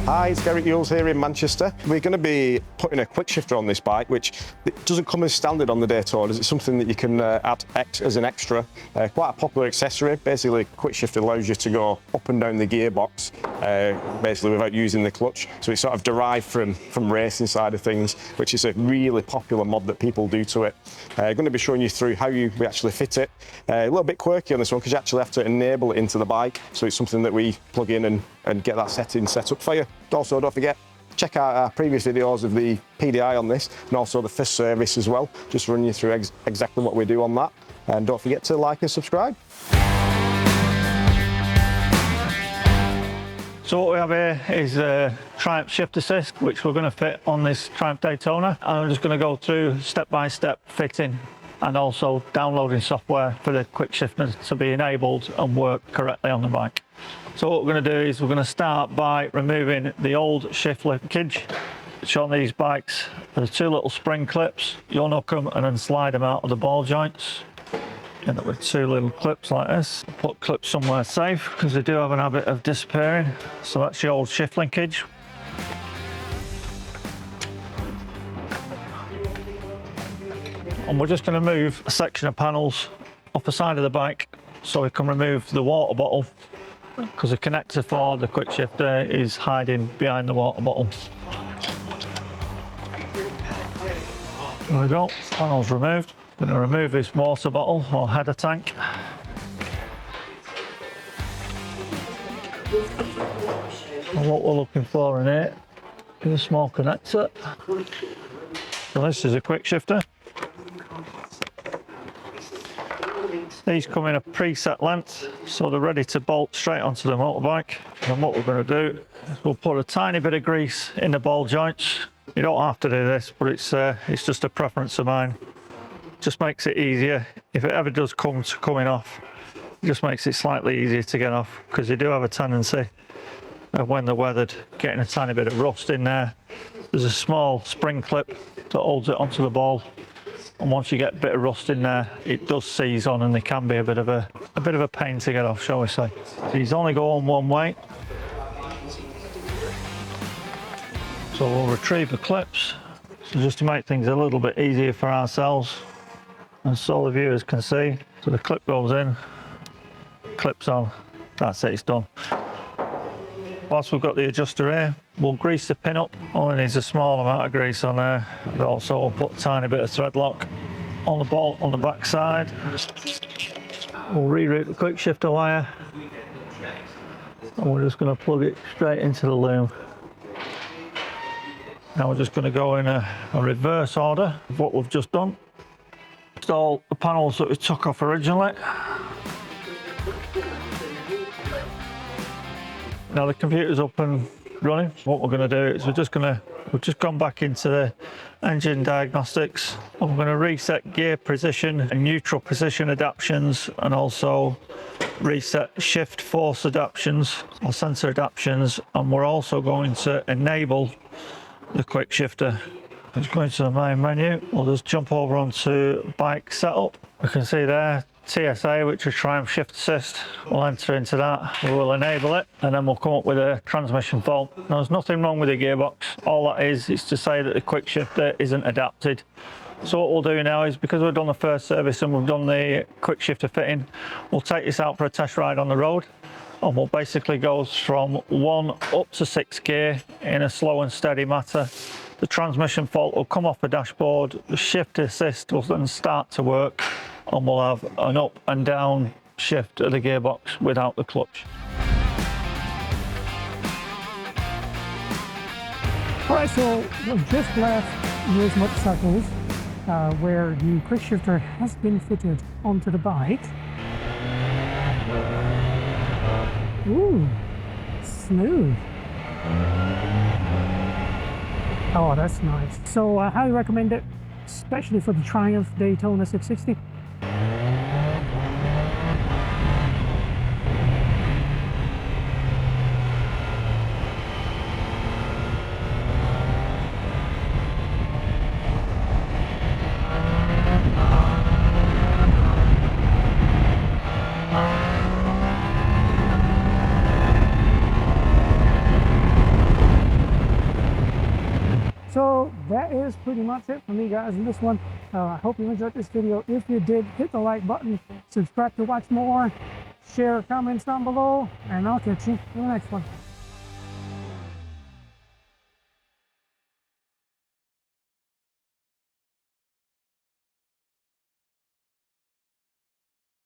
Hi, it's Garrett Youles here in Manchester. We're going to be putting a Quickshifter on this bike, which it doesn't come as standard on the Daytona. It's something that you can add as an extra. Quite a popular accessory. Basically, Quickshifter allows you to go up and down the gearbox, basically without using the clutch. So it's sort of derived from racing side of things, which is a really popular mod that people do to it. Going to be showing you through how we actually fit it. A little bit quirky on this one because you actually have to enable it into the bike. So it's something that we plug in and get that setting set up for you. Also, don't forget, check out our previous videos of the PDI on this and also the first service as well. Just run you through exactly what we do on that. And don't forget to like and subscribe. So what we have here is a Triumph shift assist, which we're going to fit on this Triumph Daytona. And I'm just going to go through step-by-step fitting and also downloading software for the Quickshifter to be enabled and work correctly on the bike. So what we're going to do is we're going to start by removing the old shift linkage, which on these bikes are two little spring clips. You unhook them and then slide them out of the ball joints. End up with two little clips like this. Put clips somewhere safe because they do have an habit of disappearing. So that's your old shift linkage. And we're just going to move a section of panels off the side of the bike so we can remove the water bottle, because the connector for the Quickshifter is hiding behind the water bottle. There we go, panel's removed. Going to remove this water bottle or header tank. And what we're looking for in here is a small connector. So this is a Quickshifter. These come in a preset length, so they're ready to bolt straight onto the motorbike. And what we're going to do is we'll put a tiny bit of grease in the ball joints. You don't have to do this, but it's just a preference of mine. Just makes it easier. If it ever does come to coming off, it just makes it slightly easier to get off, because you do have a tendency of, when they're weathered, getting a tiny bit of rust in there. There's a small spring clip that holds it onto the ball. And once you get a bit of rust in there, it does seize on, and they can be a bit of a pain to get off, shall we say. These only go on one way. So we'll retrieve the clips, so just to make things a little bit easier for ourselves, and so the viewers can see. So the clip goes in, clips on, that's it, it's done. Whilst we've got the adjuster here, we'll grease the pin up. Only needs a small amount of grease on there. But also we'll put a tiny bit of thread lock on the bolt on the back side. We'll reroute the Quickshifter wire. And we're just going to plug it straight into the loom. Now we're just going to go in a reverse order of what we've just done. Install the panels that we took off originally. Now the computer's up and running. What we're going to do is we've just gone back into the engine diagnostics, and we're going to reset gear position and neutral position adaptions, and also reset shift force adaptions or sensor adaptions. And we're also going to enable the Quickshifter. Let's go into the main menu. We'll just jump over onto bike setup. We can see there TSA, which is Triumph Shift Assist. We'll enter into that, we will enable it, and then we'll come up with a transmission fault. Now, there's nothing wrong with the gearbox. All that is to say that the Quickshifter isn't adapted. So what we'll do now is, because we've done the first service and we've done the Quickshifter fitting, we'll take this out for a test ride on the road, and we'll basically go from 1 up to 6 gear in a slow and steady manner. The transmission fault will come off the dashboard, the shift assist will then start to work, and we'll have an up and down shift of the gearbox without the clutch. Alright, so we've just left Youles Motorcycles, where the Quickshifter has been fitted onto the bike. Ooh, smooth. Oh, that's nice. So I highly recommend it, especially for the Triumph Daytona 660. So that is pretty much it for me, guys, in this one. I hope you enjoyed this video. If you did, hit the like button, subscribe to watch more, share comments down below, and I'll catch you in the next one.